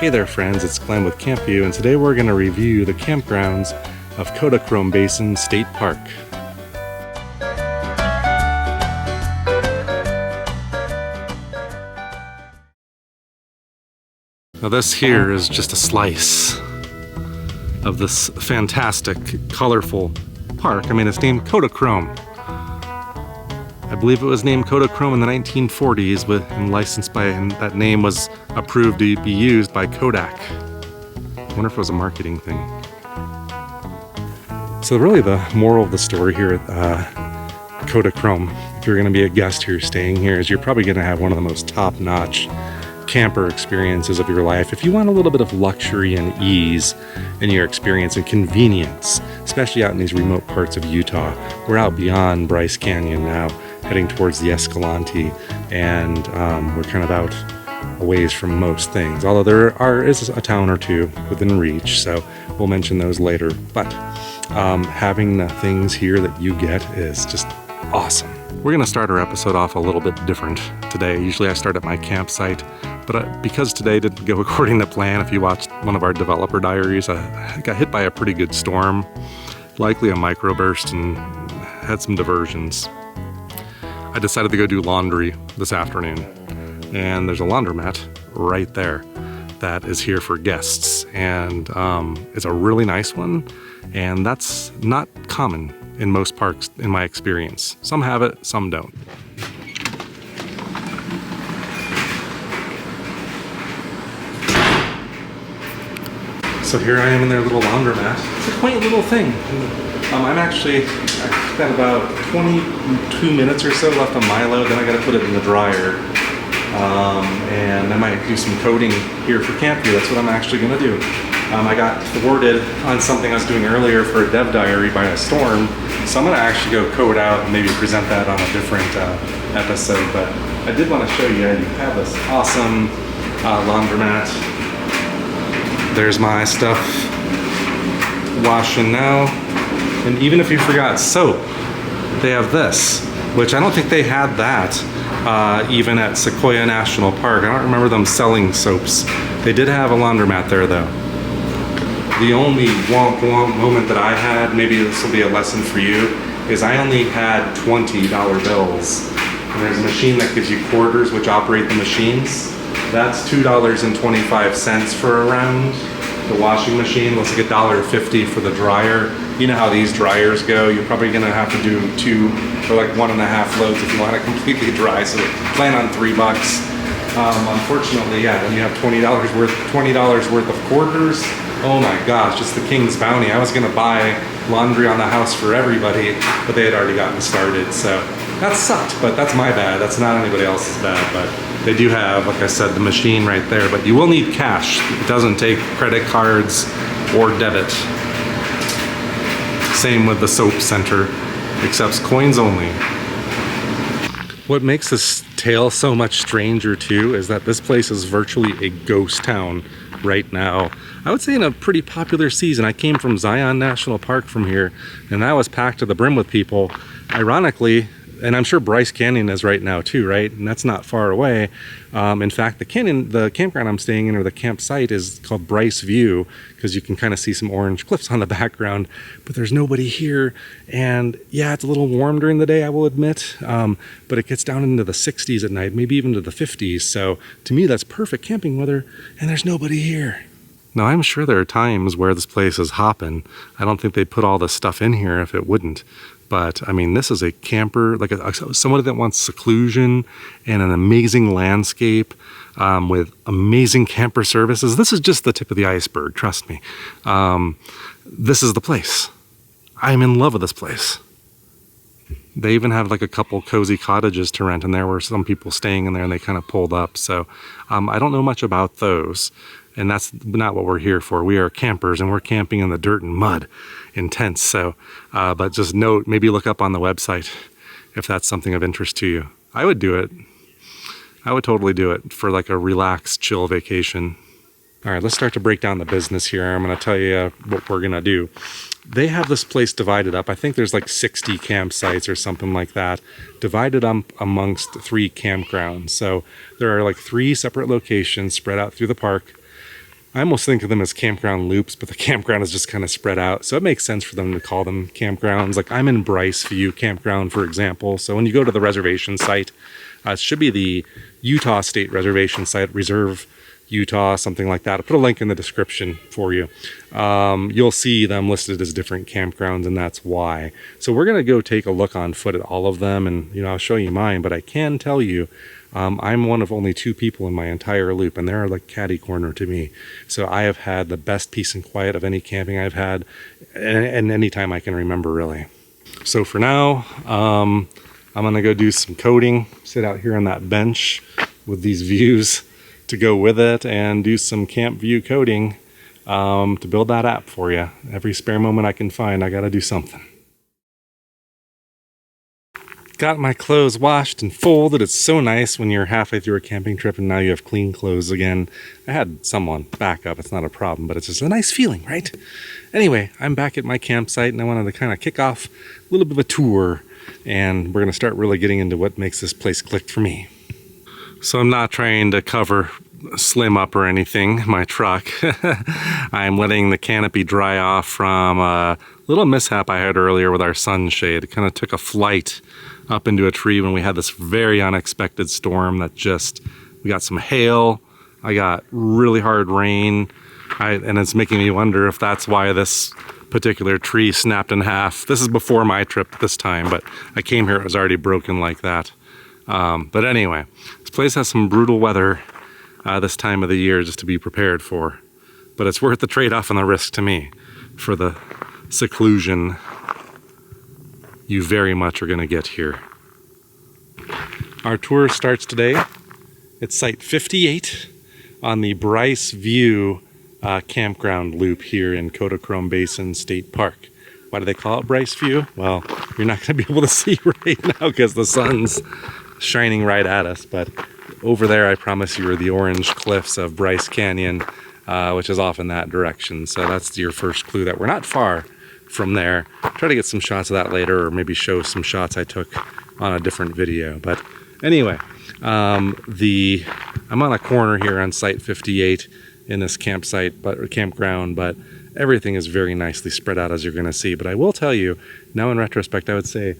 Hey there friends, it's Glenn with Camp View, and today we're going to review the campgrounds of Kodachrome Basin State Park. Now this here is just a slice of this fantastic, colorful park. I mean, it's named Kodachrome. I believe it was named Kodachrome in the 1940s, and licensed by, and that name was approved to be used by Kodak. I wonder if it was a marketing thing. So really the moral of the story here at Kodachrome, if you're going to be a guest here staying here, is you're probably going to have one of the most top-notch camper experiences of your life. If you want a little bit of luxury and ease in your experience and convenience, especially out in these remote parts of Utah. We're out beyond Bryce Canyon now, heading towards the Escalante, and we're kind of out a ways from most things, although there is a town or two within reach, so we'll mention those later. But having the things here that you get is just awesome. We're going to start our episode off a little bit different today. Usually I start at my campsite, but because today didn't go according to plan, if you watched one of our developer diaries, I got hit by a pretty good storm, likely a microburst, and had some diversions. I decided to go do laundry this afternoon, and there's a laundromat right there that is here for guests, and it's a really nice one, and that's not common in most parks in my experience. Some have it, some don't. So here I am in their little laundromat. It's a quaint little thing. I spent about 22 minutes or so left on my load, then I gotta put it in the dryer. And I might do some coding here for Camp View. That's what I'm actually gonna do. I got thwarted on something I was doing earlier for a dev diary by a storm, so I'm gonna actually go code out and maybe present that on a different episode. But I did want to show you, you have this awesome laundromat. There's my stuff washing now. And even if you forgot soap, they have this, which I don't think they had that even at Sequoia National Park. I don't remember them selling soaps. They did have a laundromat there though. The only womp womp moment that I had, maybe this will be a lesson for you, is I only had $20 bills. And there's a machine that gives you quarters which operate the machines. That's $2.25 for a round. The washing machine looks like $1.50 for the dryer. You know how these dryers go. You're probably gonna have to do 2 or like 1.5 loads if you want it completely dry. So plan on $3. Unfortunately, yeah, when you have $20 worth of quarters, oh my gosh, just the king's bounty. I was gonna buy laundry on the house for everybody, but they had already gotten started. So that sucked, but that's my bad. That's not anybody else's bad, but they do have, like I said, the machine right there, but you will need cash. It doesn't take credit cards or debit. Same with the soap center, accepts coins only. What makes this tale so much stranger too is that this place is virtually a ghost town right now. I would say in a pretty popular season. I came from Zion National Park from here, and that was packed to the brim with people. Ironically, and I'm sure Bryce Canyon is right now too, right? And that's not far away. In fact, the campground I'm staying in, or the campsite, is called Bryce View, because you can kind of see some orange cliffs on the background, but there's nobody here. And yeah, it's a little warm during the day, I will admit, but it gets down into the 60s at night, maybe even to the 50s. So to me, that's perfect camping weather, and there's nobody here. Now, I'm sure there are times where this place is hopping. I don't think they'd put all this stuff in here if it wouldn't. But I mean, this is a camper, like somebody that wants seclusion and an amazing landscape with amazing camper services. This is just the tip of the iceberg, trust me. This is the place. I'm in love with this place. They even have like a couple cozy cottages to rent in there where some people staying in there, and they kind of pulled up. So I don't know much about those. And that's not what we're here for. We are campers, and we're camping in the dirt and mud in tents. So, but just note, maybe look up on the website if that's something of interest to you. I would do it. I would totally do it for like a relaxed, chill vacation. All right, let's start to break down the business here. I'm going to tell you what we're going to do. They have this place divided up. I think there's like 60 campsites or something like that, divided up amongst 3 campgrounds. So there are like 3 separate locations spread out through the park. I almost think of them as campground loops, but the campground is just kind of spread out. So it makes sense for them to call them campgrounds. Like I'm in Bryce View Campground, for example. So when you go to the reservation site, it should be the Utah State Reservation Site, Reserve Utah, something like that. I'll put a link in the description for you. You'll see them listed as different campgrounds, and that's why. So we're going to go take a look on foot at all of them, and I'll show you mine, but I can tell you I'm one of only 2 people in my entire loop, and they're like catty corner to me. So I have had the best peace and quiet of any camping I've had, and any time I can remember, really. So for now, I'm gonna go do some coding, sit out here on that bench with these views to go with it, and do some camp view coding to build that app for you. Every spare moment I can find, I gotta do something. Got my clothes washed and folded. It's so nice when you're halfway through a camping trip and now you have clean clothes again. I had someone back up, it's not a problem, but it's just a nice feeling, right? Anyway, I'm back at my campsite and I wanted to kind of kick off a little bit of a tour, and we're gonna start really getting into what makes this place click for me. So I'm not trying to cover slim up or anything, my truck. I'm letting the canopy dry off from a little mishap I had earlier with our sunshade. It kind of took a flight up into a tree when we had this very unexpected storm that we got some hail, I got really hard rain, and it's making me wonder if that's why this particular tree snapped in half. This is before my trip this time, but I came here, it was already broken like that. But anyway, this place has some brutal weather this time of the year just to be prepared for. But it's worth the trade-off and the risk to me for the seclusion you very much are going to get here. Our tour starts today at Site 58 on the Bryce View campground loop here in Kodachrome Basin State Park. Why do they call it Bryce View? Well, you're not going to be able to see right now because the sun's shining right at us, but over there I promise you are the orange cliffs of Bryce Canyon, which is off in that direction. So that's your first clue that we're not far from there. Try to get some shots of that later, or maybe show some shots I took on a different video. But anyway, I'm on a corner here on Site 58 in this campground, but everything is very nicely spread out, as you're going to see. But I will tell you, now in retrospect, I would say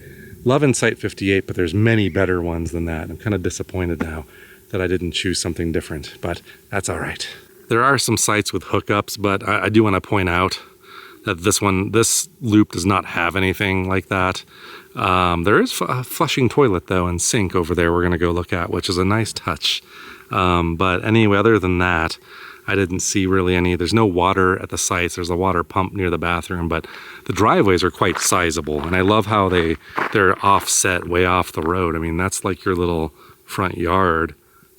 loving Site 58, but there's many better ones than that. I'm kind of disappointed now that I didn't choose something different, but that's all right. There are some sites with hookups, but I do want to point out that this loop does not have anything like that. There is a flushing toilet though and sink over there we're going to go look at, which is a nice touch. But anyway, other than that, I didn't see really any. There's no water at the sites. There's a water pump near the bathroom, but the driveways are quite sizable. And I love how they're offset way off the road. I mean, that's like your little front yard,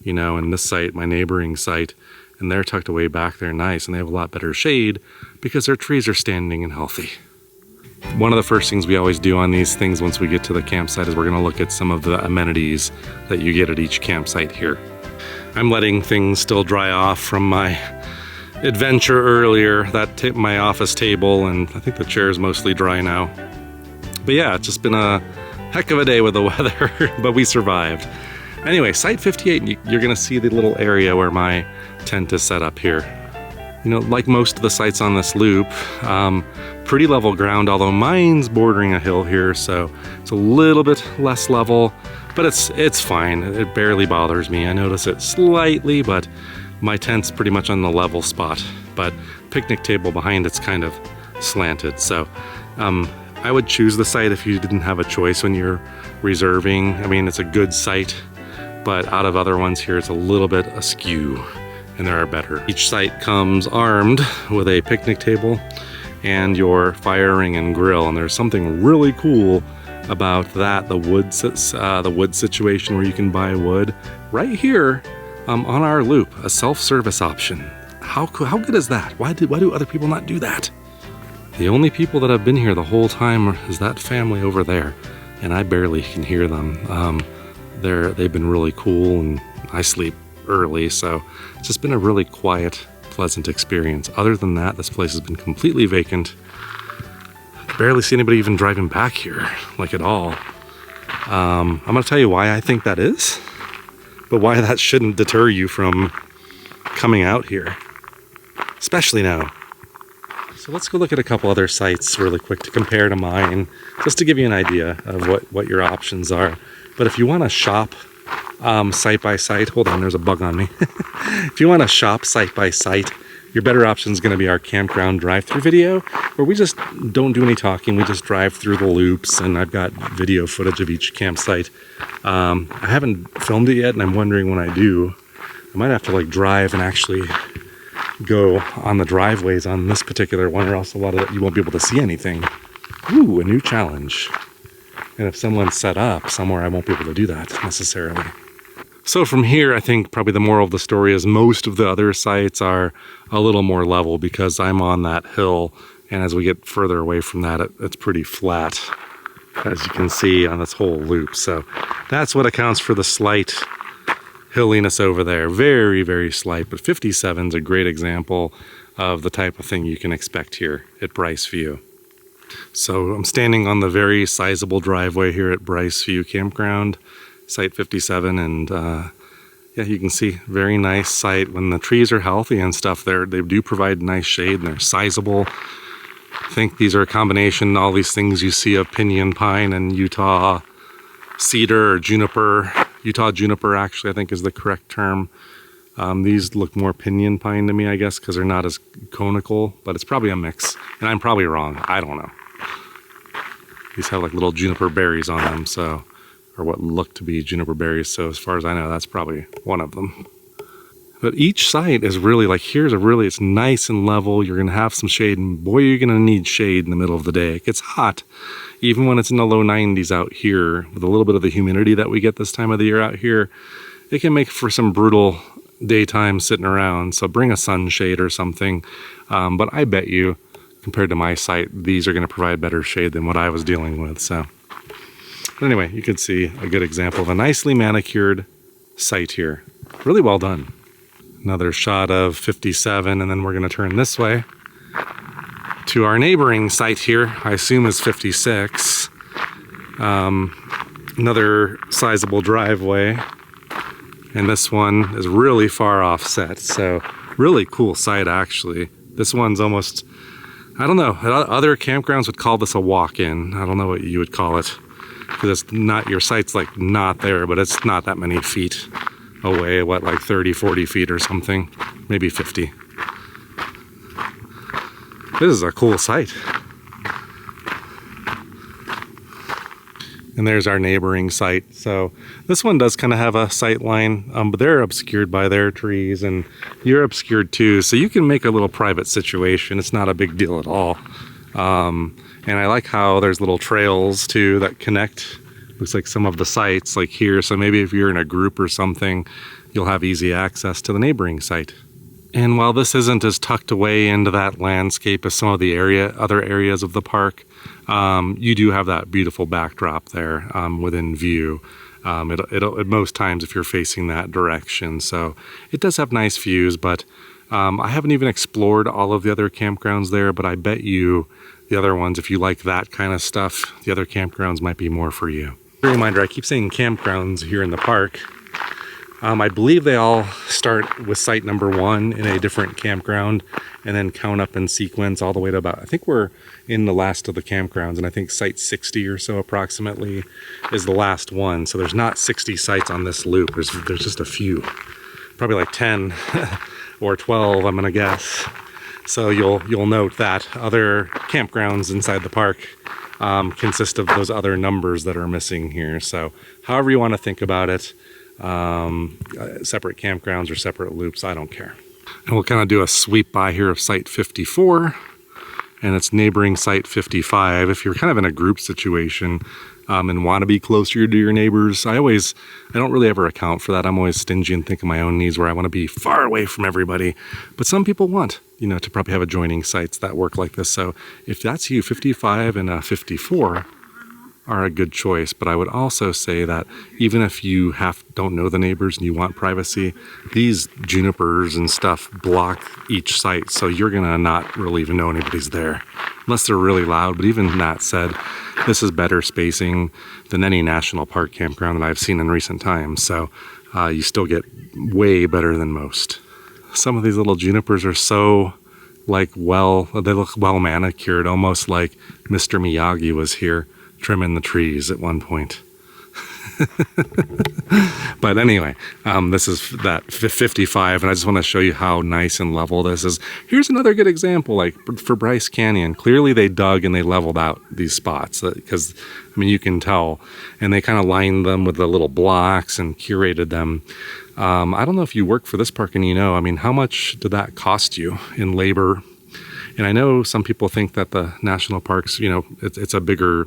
and this site, my neighboring site, and they're tucked away back there nice, and they have a lot better shade because their trees are standing and healthy. One of the first things we always do on these things once we get to the campsite is we're going to look at some of the amenities that you get at each campsite here. I'm letting things still dry off from my adventure earlier. My office table, and I think the chair is mostly dry now. But yeah, it's just been a heck of a day with the weather, but we survived. Anyway, Site 58, you're going to see the little area where my tent is set up here. Like most of the sites on this loop, pretty level ground, although mine's bordering a hill here, so it's a little bit less level, but it's fine. It barely bothers me. I notice it slightly, but my tent's pretty much on the level spot, but picnic table behind it's kind of slanted. So I would choose the site if you didn't have a choice when you're reserving. I mean, it's a good site, but out of other ones here, it's a little bit askew, and there are better. Each site comes armed with a picnic table and your fire ring and grill, and there's something really cool about that, the wood situation where you can buy wood right here on our loop, a self-service option. How good is that? Why do other people not do that? The only people that have been here the whole time is that family over there, and I barely can hear them. They've been really cool, and I sleep early, so it's just been a really quiet, pleasant experience. Other than that, this place has been completely vacant. Barely see anybody even driving back here, like at all. I'm gonna tell you why I think that is, but why that shouldn't deter you from coming out here. especially now. So let's go look at a couple other sites really quick to compare to mine, just to give you an idea of what your options are. But if you want to shop site by site, hold on, there's a bug on me. If you want to shop site by site, your better option is going to be our campground drive-through video, where we just don't do any talking. We just drive through the loops, and I've got video footage of each campsite. I haven't filmed it yet, and I'm wondering when I do, I might have to like drive and actually go on the driveways on this particular one, or else a lot of it you won't be able to see anything. Ooh, a new challenge. And if someone's set up somewhere, I won't be able to do that necessarily. So from here, I think probably the moral of the story is most of the other sites are a little more level because I'm on that hill, and as we get further away from that, it's pretty flat, as you can see on this whole loop. So that's what accounts for the slight hilliness over there. Very, very slight, but 57 is a great example of the type of thing you can expect here at Bryce View. So I'm standing on the very sizable driveway here at Bryce View Campground, site 57, and yeah, you can see very nice site. When the trees are healthy and stuff, they do provide nice shade, and they're sizable. I think these are a combination, all these things you see of pinyon pine and Utah cedar or juniper. Utah juniper, actually, I think is the correct term. These look more pinyon pine to me, I guess, because they're not as conical, but it's probably a mix. And I'm probably wrong. I don't know. These have like little juniper berries on them, so, or what look to be juniper berries. So as far as I know, that's probably one of them. But each site is really like, it's nice and level. You're going to have some shade, and boy, you're going to need shade in the middle of the day. It gets hot, even when it's in the low 90s out here, with a little bit of the humidity that we get this time of the year out here. It can make for some brutal daytime sitting around, so bring a sunshade or something. But I bet you, compared to my site, these are going to provide better shade than what I was dealing with. So, but anyway, you can see a good example of a nicely manicured site here. Really well done. Another shot of 57, and then we're going to turn this way to our neighboring site here, I assume is 56. Another sizable driveway, and this one is really far offset, so really cool site actually. This one's almost, I don't know, other campgrounds would call this a walk-in. I don't know what you would call it, because it's not, your site's like not there, but it's not that many feet away, what, like 30, 40 feet or something, maybe 50. This is a cool site. And there's our neighboring site. So this one does kind of have a sight line, but they're obscured by their trees, and you're obscured too. So you can make a little private situation. It's not a big deal at all. And I like how there's little trails too that connect. Looks like some of the sites like here. So maybe if you're in a group or something, you'll have easy access to the neighboring site. And while this isn't as tucked away into that landscape as some of the other areas of the park, you do have that beautiful backdrop there within view. At most times if you're facing that direction. So it does have nice views, but I haven't even explored all of the other campgrounds there, but I bet you the other ones, if you like that kind of stuff, the other campgrounds might be more for you. A reminder, I keep saying campgrounds here in the park. I believe they all start with site number 1 in a different campground and then count up in sequence all the way to about, I think we're in the last of the campgrounds, and I think site 60 or so approximately is the last one. So there's not 60 sites on this loop. There's just a few, probably like 10 or 12, I'm gonna guess. So you'll note that other campgrounds inside the park consist of those other numbers that are missing here. So however you want to think about it, separate campgrounds or separate loops, I don't care. And we'll kind of do a sweep by here of site 54 and its neighboring site 55. If you're kind of in a group situation and want to be closer to your neighbors, I don't really ever account for that. I'm always stingy and think of my own needs where I want to be far away from everybody. But some people want, to probably have adjoining sites that work like this. So if that's you, 55 and 54 are a good choice. But I would also say that even if you don't know the neighbors and you want privacy, these junipers and stuff block each site, so you're gonna not really even know anybody's there unless they're really loud. But even that said, this is better spacing than any national park campground that I've seen in recent times, so you still get way better than most. Some of these little junipers are so like, well, they look well manicured, almost like Mr. Miyagi was here trimming the trees at one point. But anyway, this is that 55, and I just want to show you how nice and level this is. Here's another good example, like for Bryce Canyon. Clearly they dug and they leveled out these spots because, I mean, you can tell, and they kind of lined them with the little blocks and curated them. I don't know if you work for this park and you know, I mean, how much did that cost you in labor? And I know some people think that the national parks, you know, it's a bigger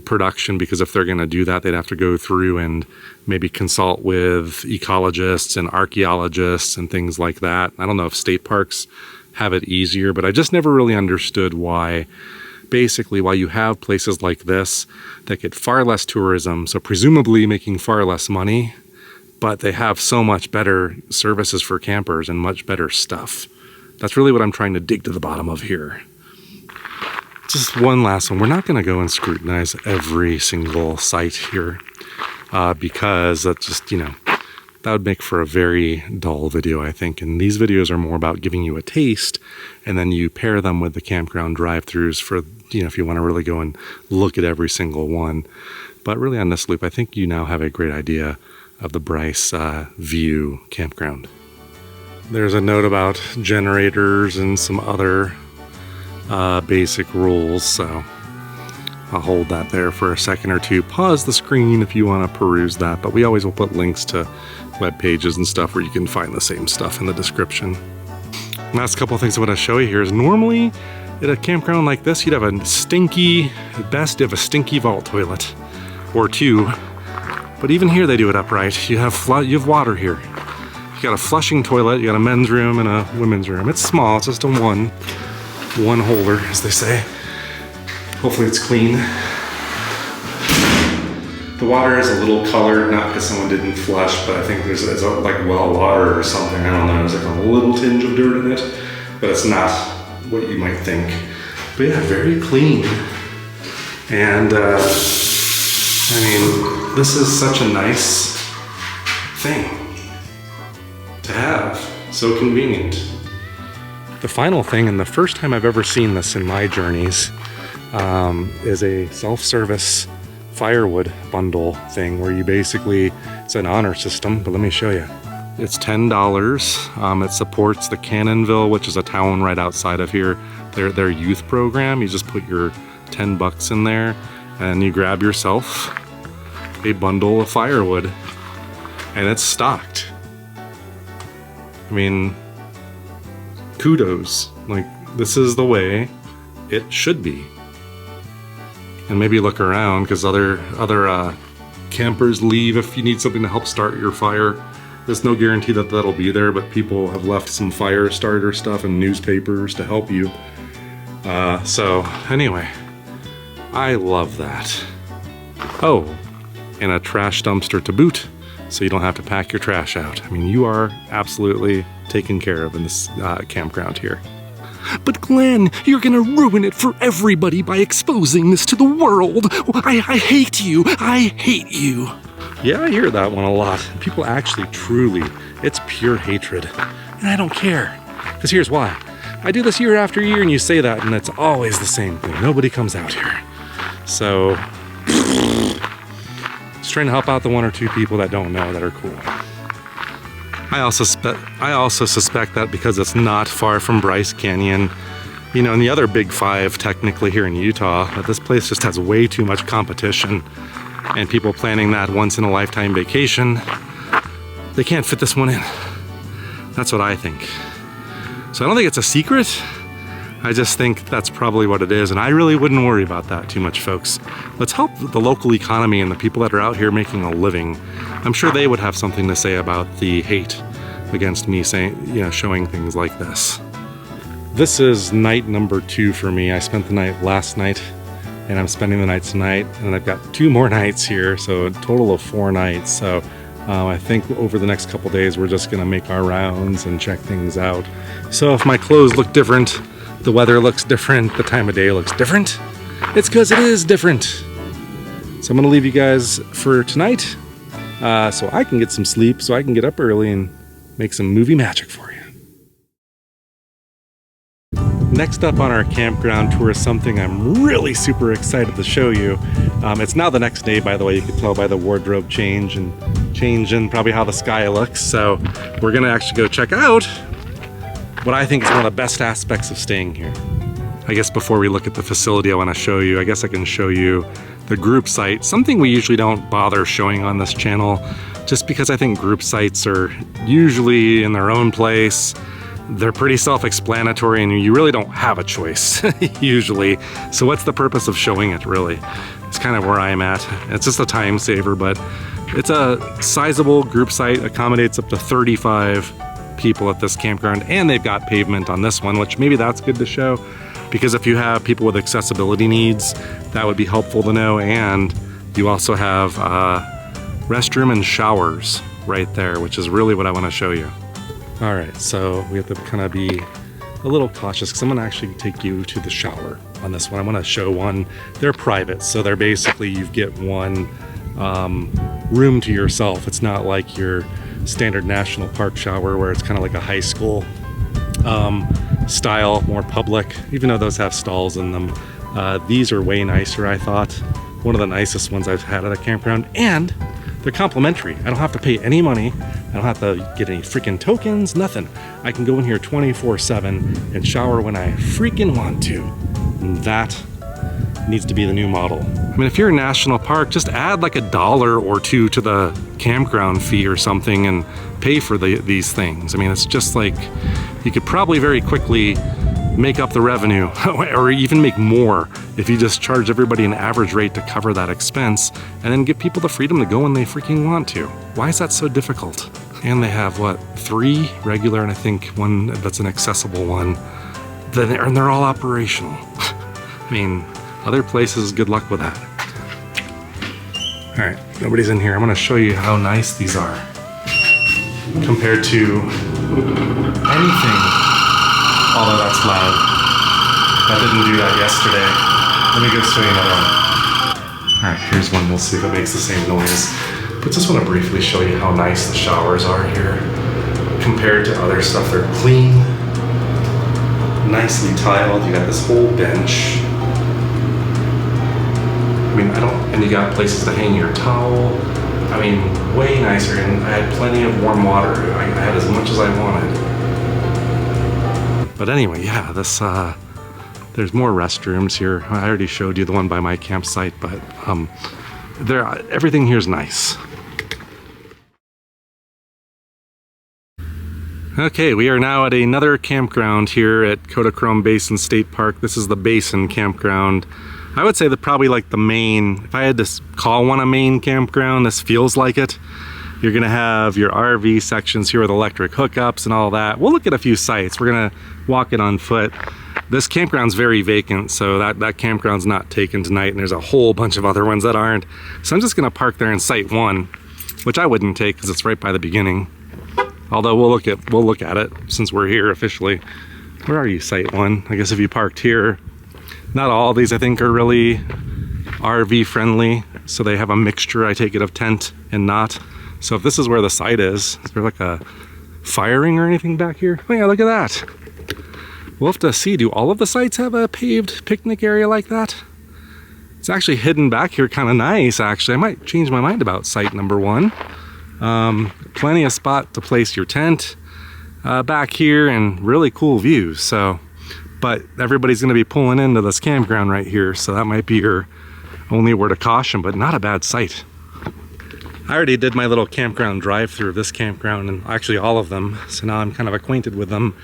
production, because if they're going to do that, they'd have to go through and maybe consult with ecologists and archaeologists and things like that. I don't know if state parks have it easier, but I just never really understood why, basically, while you have places like this that get far less tourism, so presumably making far less money, but they have so much better services for campers and much better stuff. That's really what I'm trying to dig to the bottom of here. Just one last one. We're not going to go and scrutinize every single site here because that's just, you know, that would make for a very dull video, I think. And these videos are more about giving you a taste, and then you pair them with the campground drive-thrus for, you know, if you want to really go and look at every single one. But really on this loop, I think you now have a great idea of the Bryce View campground. There's a note about generators and some other basic rules, so I'll hold that there for a second or two. Pause the screen if you want to peruse that, but we always will put links to web pages and stuff where you can find the same stuff in the description. Last couple of things I want to show you here is normally at a campground like this, you'd have a stinky, at best you have a stinky vault toilet or two, but even here they do it upright. You have water here. You got a flushing toilet, you got a men's room and a women's room. It's small, it's just a one holder, as they say. Hopefully it's clean. The water is a little colored, not because someone didn't flush, but I think it's like well water or something. I don't know, there's like a little tinge of dirt in it, but it's not what you might think. But yeah, very clean. And I mean, this is such a nice thing to have, so convenient. The final thing, and the first time I've ever seen this in my journeys, is a self-service firewood bundle thing where you basically, it's an honor system, but let me show you. It's $10. It supports the Cannonville, which is a town right outside of here, their youth program. You just put your 10 bucks in there and you grab yourself a bundle of firewood, and it's stocked. I mean, kudos. Like, this is the way it should be. And maybe look around, because other campers leave if you need something to help start your fire. There's no guarantee that that'll be there, but people have left some fire starter stuff and newspapers to help you. So anyway, I love that. Oh, and a trash dumpster to boot, so you don't have to pack your trash out. I mean, you are absolutely taken care of in this campground here. But Glenn, you're gonna ruin it for everybody by exposing this to the world. I hate you. I hate you. Yeah, I hear that one a lot. People actually truly, it's pure hatred. And I don't care. Because here's why. I do this year after year and you say that and it's always the same thing. Nobody comes out here. So, just trying to help out the one or two people that don't know that are cool. I also suspect that because it's not far from Bryce Canyon, you know, and the other big five technically here in Utah, that this place just has way too much competition, and people planning that once in a lifetime vacation, they can't fit this one in. That's what I think. So I don't think it's a secret. I just think that's probably what it is, and I really wouldn't worry about that too much, folks. Let's help the local economy and the people that are out here making a living. I'm sure they would have something to say about the hate against me saying, you know, showing things like this. This is night number 2 for me. I spent the night last night, and I'm spending the night tonight, and I've got 2 more nights here, so a total of 4 nights. So I think over the next couple days, we're just gonna make our rounds and check things out. So if my clothes look different, the weather looks different, the time of day looks different, it's because it is different. So I'm gonna leave you guys for tonight, so I can get some sleep, so I can get up early and make some movie magic for you. Next up on our campground tour is something I'm really super excited to show you. It's now the next day, by the way. You can tell by the wardrobe change and probably how the sky looks. So we're gonna actually go check out what I think is one of the best aspects of staying here. I guess before we look at the facility I want to show you, I guess I can show you the group site. Something we usually don't bother showing on this channel, just because I think group sites are usually in their own place. They're pretty self-explanatory and you really don't have a choice, usually. So what's the purpose of showing it, really? It's kind of where I'm at. It's just a time saver, but it's a sizable group site, accommodates up to 35 people at this campground, and they've got pavement on this one, which maybe that's good to show, because if you have people with accessibility needs, that would be helpful to know. And you also have restroom and showers right there, which is really what I want to show you. All right, so we have to kind of be a little cautious because I'm gonna actually take you to the shower on this one. I'm gonna show one. They're private, so they're basically, you get one room to yourself. It's not like your standard national park shower where it's kind of like a high school style, more public, even though those have stalls in them. These are way nicer, I thought. One of the nicest ones I've had at a campground, and they're complimentary. I don't have to pay any money. I don't have to get any freaking tokens, nothing. I can go in here 24/7 and shower when I freaking want to. And that needs to be the new model. I mean, if you're a national park, just add like $1 or $2 to the campground fee or something and pay for these things. I mean, it's just like, you could probably very quickly make up the revenue or even make more if you just charge everybody an average rate to cover that expense and then give people the freedom to go when they freaking want to. Why is that so difficult? And they have, what, 3 regular and I think one that's an accessible one. And they're all operational. I mean, other places, good luck with that. All right, nobody's in here. I'm gonna show you how nice these are compared to anything. Although that's loud. That didn't do that yesterday. Let me go show you another one. All right, here's one. We'll see if it makes the same noise. But just want to briefly show you how nice the showers are here compared to other stuff. They're clean, nicely tiled. You got this whole bench. I mean, and you got places to hang your towel. I mean, way nicer. And I had plenty of warm water. I had as much as I wanted. But anyway, yeah, this there's more restrooms here. I already showed you the one by my campsite, but everything here is nice. Okay, we are now at another campground here at Kodachrome Basin State Park. This is the Basin Campground. I would say that probably like the main, if I had to call one a main campground, this feels like it. You're gonna have your RV sections here with electric hookups and all that. We'll look at a few sites. We're gonna walk it on foot. This campground's very vacant, so that campground's not taken tonight, and there's a whole bunch of other ones that aren't. So I'm just gonna park there in site 1, which I wouldn't take because it's right by the beginning. Although we'll look at it since we're here officially. Where are you, site 1? I guess if you parked here, not all of these I think are really RV friendly, so they have a mixture, I take it, of tent and not. So if this is where the site is there like a fire ring or anything back here? Oh yeah, look at that. We'll have to see, do all of the sites have a paved picnic area like that? It's actually hidden back here, kind of nice actually. I might change my mind about site number 1. Plenty of spot to place your tent back here and really cool views. So, but everybody's gonna be pulling into this campground right here, so that might be your only word of caution, but not a bad site. I already did my little campground drive-through of this campground, and actually all of them, so now I'm kind of acquainted with them,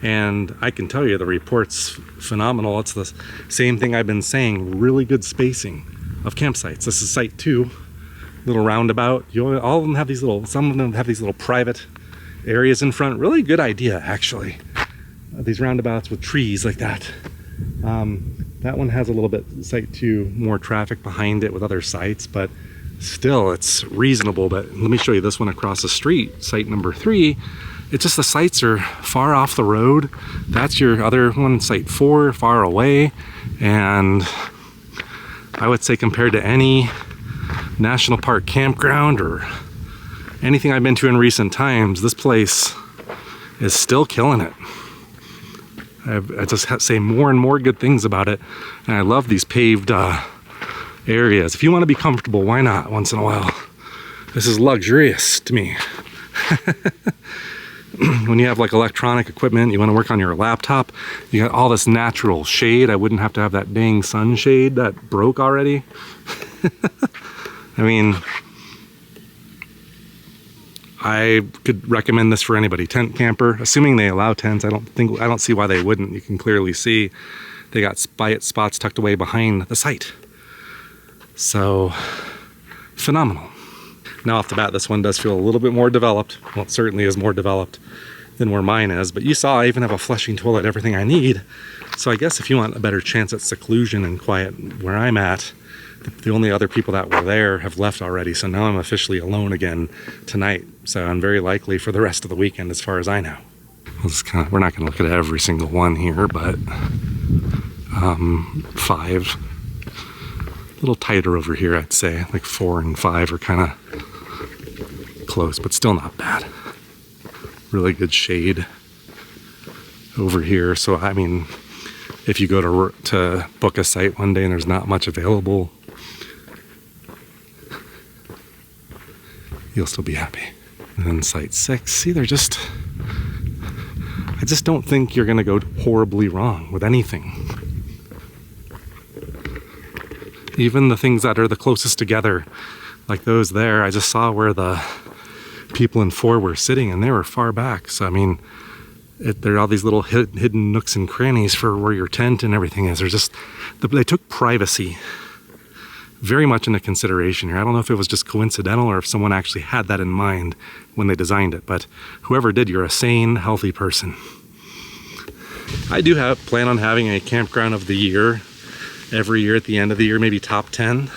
and I can tell you the report's phenomenal. It's the same thing I've been saying, really good spacing of campsites. This is site 2, little roundabout. All of them have these some of them have these little private areas in front. Really good idea, actually. These roundabouts with trees like that. That one has a little bit, site 2, more traffic behind it with other sites, but still it's reasonable. But let me show you this one across the street, site number 3. It's just the sites are far off the road. That's your other one, site 4, far away. And I would say compared to any national park campground or anything I've been to in recent times, this place is still killing it. I just say more and more good things about it. And I love these paved areas. If you want to be comfortable, why not once in a while? This is luxurious to me. When you have like electronic equipment, you want to work on your laptop, you got all this natural shade. I wouldn't have to have that dang sunshade that broke already. I mean, I could recommend this for anybody. Tent camper, assuming they allow tents. I don't see why they wouldn't. You can clearly see they got spots tucked away behind the site. So phenomenal. Now off the bat, this one does feel a little bit more developed. Well, it certainly is more developed than where mine is, but you saw I even have a flushing toilet, everything I need. So I guess if you want a better chance at seclusion and quiet where I'm at, the only other people that were there have left already. So now I'm officially alone again tonight. So I'm very likely for the rest of the weekend as far as I know. We're not gonna look at every single one here, but 5. A little tighter over here, I'd say. Like 4 and 5 are kind of close, but still not bad. Really good shade over here. So I mean, if you go to book a site one day and there's not much available, you'll still be happy. And then site 6, see, I just don't think you're gonna go horribly wrong with anything. Even the things that are the closest together, like those there, I just saw where the people in 4 were sitting and they were far back. So I mean, there are all these little hidden nooks and crannies for where your tent and everything is. They took privacy very much into consideration here. I don't know if it was just coincidental or if someone actually had that in mind when they designed it, but whoever did, you're a sane, healthy person. I do plan on having a campground of the year every year at the end of the year, maybe top 10,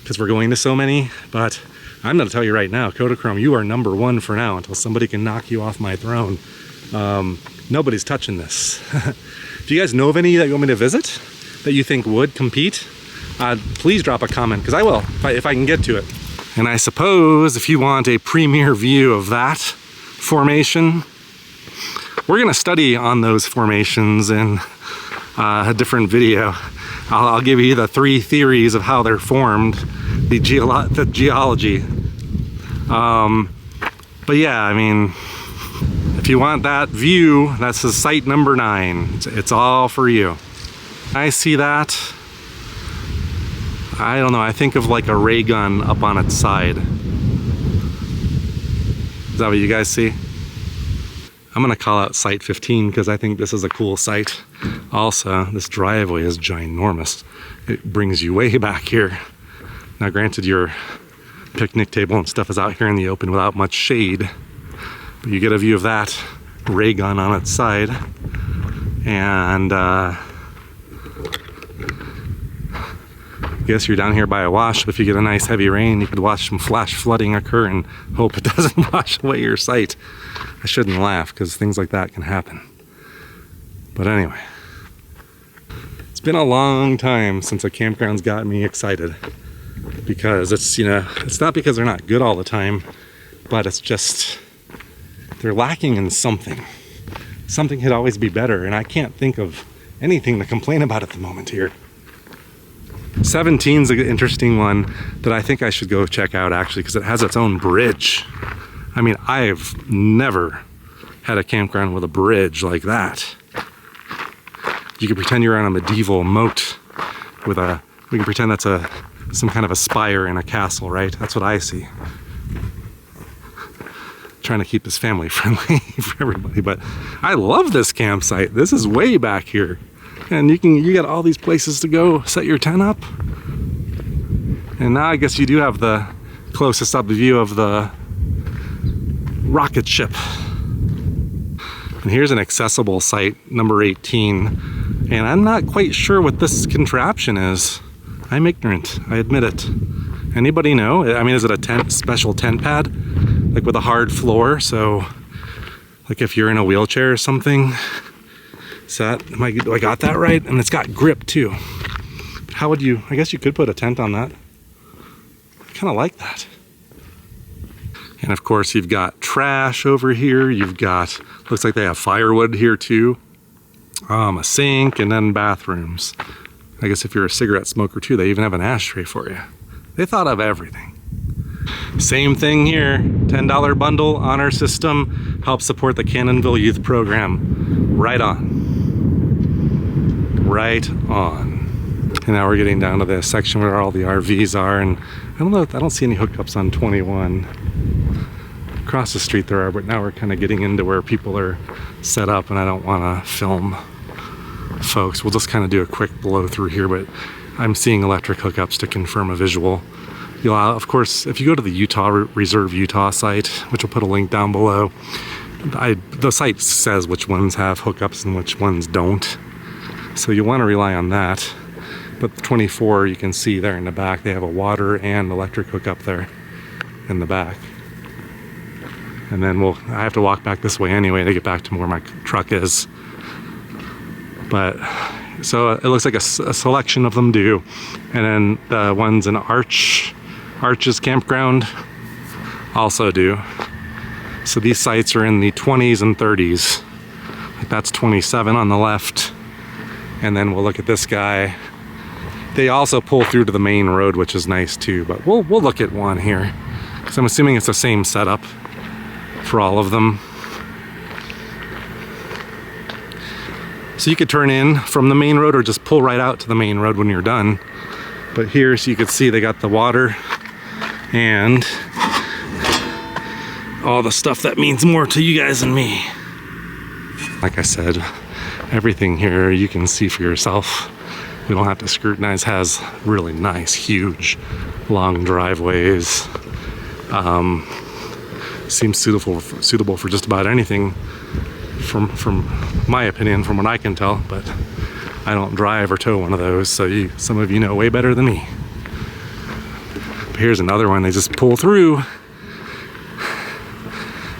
because we're going to so many. But I'm going to tell you right now, Kodachrome, you are number 1 for now until somebody can knock you off my throne. Nobody's touching this. Do you guys know of any that you want me to visit that you think would compete? Please drop a comment, because I will, if I can get to it. And I suppose if you want a premier view of that formation, we're going to study on those formations in a different video. I'll give you the 3 theories of how they're formed, the geology. But yeah, I mean, if you want that view, that's the site number 9. It's all for you. I see that. I don't know, I think of like a ray gun up on its side. Is that what you guys see? I'm gonna call out site 15 because I think this is a cool site. Also, this driveway is ginormous. It brings you way back here. Now granted, your picnic table and stuff is out here in the open without much shade, but you get a view of that ray gun on its side. And I guess you're down here by a wash, but if you get a nice heavy rain, you could watch some flash flooding occur and hope it doesn't wash away your site. I shouldn't laugh because things like that can happen. But anyway, it's been a long time since a campground's got me excited, because it's, you know, it's not because they're not good all the time, but it's just, they're lacking in something. Something could always be better, and I can't think of anything to complain about at the moment here. 17's an interesting one that I think I should go check out, actually, because it has its own bridge. I mean, I've never had a campground with a bridge like that. You can pretend you're on a medieval moat with we can pretend that's some kind of a spire in a castle, right? That's what I see. Trying to keep this family friendly for everybody, but I love this campsite. This is way back here. And you got all these places to go set your tent up. And now I guess you do have the closest up view of the rocket ship. And here's an accessible site, number 18. And I'm not quite sure what this contraption is. I'm ignorant, I admit it. Anybody know? I mean, is it a special tent pad? Like with a hard floor, so like if you're in a wheelchair or something? Is that, do I got that right? And it's got grip too. But how would you, I guess you could put a tent on that. I kind of like that. And of course you've got trash over here. You've got, looks like they have firewood here too. A sink, and then bathrooms. I guess if you're a cigarette smoker too, they even have an ashtray for you. They thought of everything. Same thing here, $10 bundle honor system, helps support the Cannonville Youth Program. Right on. Right on. And now we're getting down to the section where all the RVs are, and I don't see any hookups on 21. Across the street there are, but now we're kind of getting into where people are set up, and I don't want to film folks. We'll just kind of do a quick blow through here, but I'm seeing electric hookups to confirm a visual. You'll, of course, if you go to the Utah Reserve Utah site, which we'll put a link down below, the site says which ones have hookups and which ones don't. So you want to rely on that. But the 24, you can see there in the back, they have a water and electric hookup there in the back. And then I have to walk back this way anyway to get back to where my truck is. But so it looks like a selection of them do. And then the ones in Arches Campground also do. So these sites are in the 20s and 30s. That's 27 on the left. And then we'll look at this guy. They also pull through to the main road, which is nice too. But we'll look at one here, because I'm assuming it's the same setup for all of them. So you could turn in from the main road or just pull right out to the main road when you're done. But here, so you can see they got the water and all the stuff that means more to you guys and me. Like I said, everything here you can see for yourself. We don't have to scrutinize. Has really nice, huge, long driveways. Seems suitable for just about anything, from my opinion, from what I can tell. But I don't drive or tow one of those, so some of you know way better than me. But here's another one. They just pull through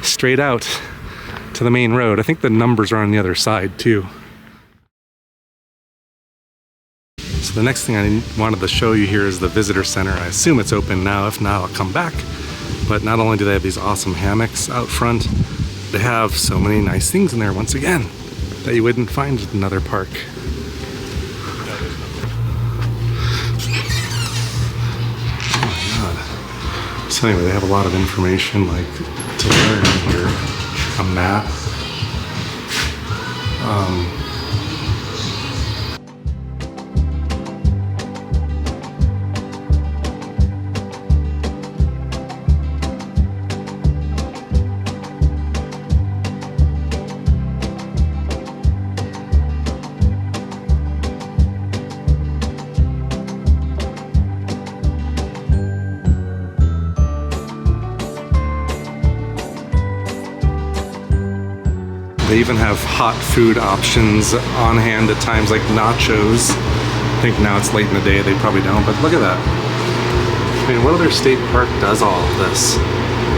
straight out to the main road. I think the numbers are on the other side too. So the next thing I wanted to show you here is the visitor center. I assume it's open now. If not, I'll come back. But not only do they have these awesome hammocks out front, they have so many nice things in there once again that you wouldn't find at another park. Oh my God. So anyway, they have a lot of information like to learn here. A map. They even have hot food options on hand at times, like nachos. I think now it's late in the day, they probably don't, but look at that. I mean, what other state park does all of this?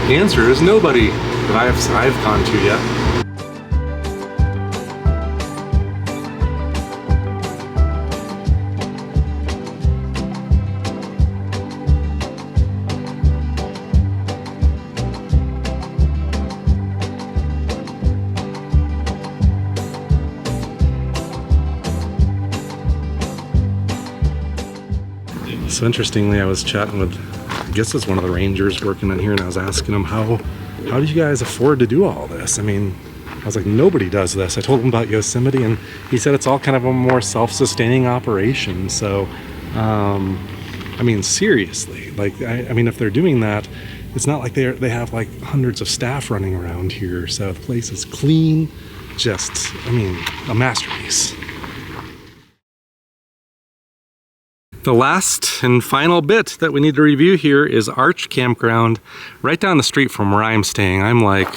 The answer is nobody that I've gone to yet. So interestingly, I was chatting with, I guess it's one of the rangers working in here, and I was asking him, how do you guys afford to do all this? I mean, I was like, nobody does this. I told him about Yosemite, and he said it's all kind of a more self-sustaining operation. So, I mean, seriously, like, I mean, if they're doing that, it's not like they have like hundreds of staff running around here. So the place is clean, just, I mean, a masterpiece. The last and final bit that we need to review here is Arch Campground, right down the street from where I'm staying. I'm like,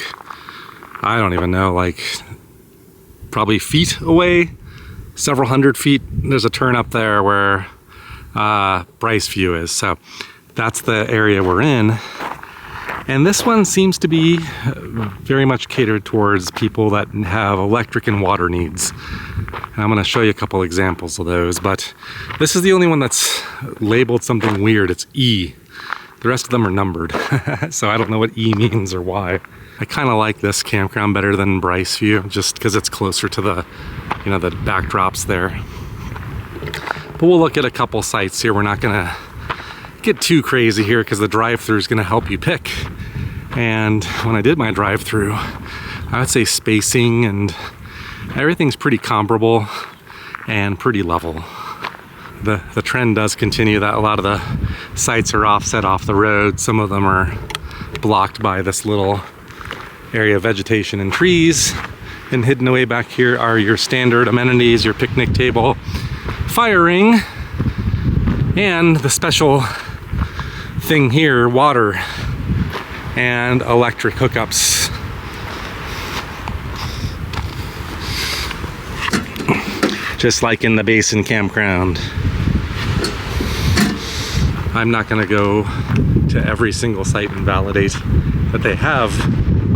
I don't even know, like probably feet away, several hundred feet. There's a turn up there where Bryce View is. So that's the area we're in. And this one seems to be very much catered towards people that have electric and water needs. And I'm going to show you a couple examples of those, but this is the only one that's labeled something weird. It's E. The rest of them are numbered. So I don't know what E means or why. I kind of like this campground better than Bryce View, just because it's closer to the, you know, the backdrops there. But we'll look at a couple sites here. We're not gonna get too crazy here because the drive-through is gonna help you pick. And when I did my drive-through, I would say spacing and everything's pretty comparable and pretty level. The trend does continue that a lot of the sites are offset off the road. Some of them are blocked by this little area of vegetation and trees. And hidden away back here are your standard amenities, your picnic table, fire ring, and the special thing here, water and electric hookups. Just like in the Basin Campground. I'm not gonna go to every single site and validate that they have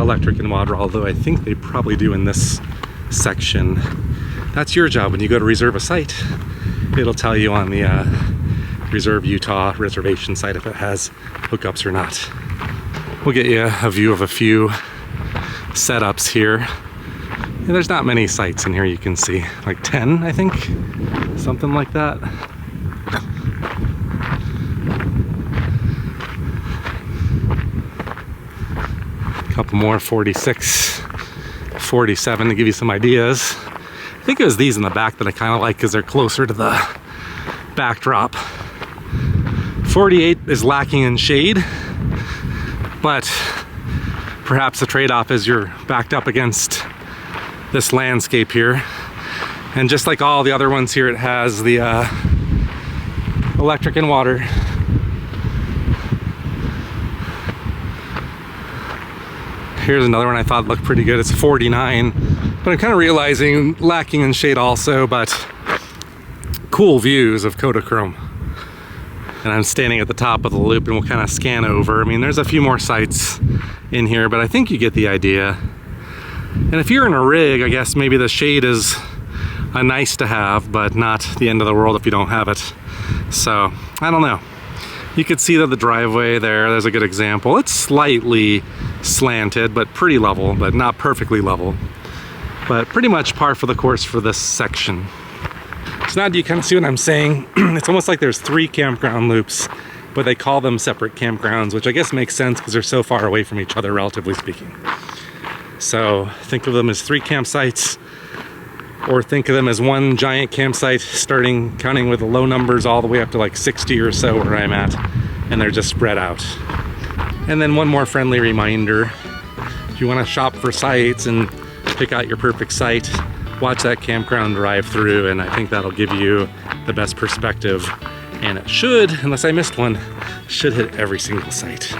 electric and water, although I think they probably do in this section. That's your job when you go to reserve a site. It'll tell you on the Reserve Utah reservation site if it has hookups or not. We'll get you a view of a few setups here. And there's not many sites in here you can see, like 10, I think, something like that. A couple more, 46, 47 to give you some ideas. I think it was these in the back that I kind of like because they're closer to the backdrop. 48 is lacking in shade, but perhaps the trade-off is you're backed up against this landscape here. And just like all the other ones here, it has the electric and water. Here's another one I thought looked pretty good. It's 49, but I'm kind of realizing lacking in shade also, but cool views of Kodachrome. And I'm standing at the top of the loop and we'll kind of scan over. I mean, there's a few more sites in here, but I think you get the idea. And if you're in a rig, I guess maybe the shade is a nice to have, but not the end of the world if you don't have it. So, I don't know. You could see that the driveway there's a good example. It's slightly slanted, but pretty level, but not perfectly level. But pretty much par for the course for this section. So now do you kind of see what I'm saying? It's almost like there's 3 campground loops, but they call them separate campgrounds, which I guess makes sense because they're so far away from each other, relatively speaking. So think of them as 3 campsites, or think of them as one giant campsite, counting with the low numbers all the way up to like 60 or so where I'm at, and they're just spread out. And then one more friendly reminder, if you want to shop for sites and pick out your perfect site, watch that campground drive-through, and I think that'll give you the best perspective. And it should, unless I missed one, should hit every single site.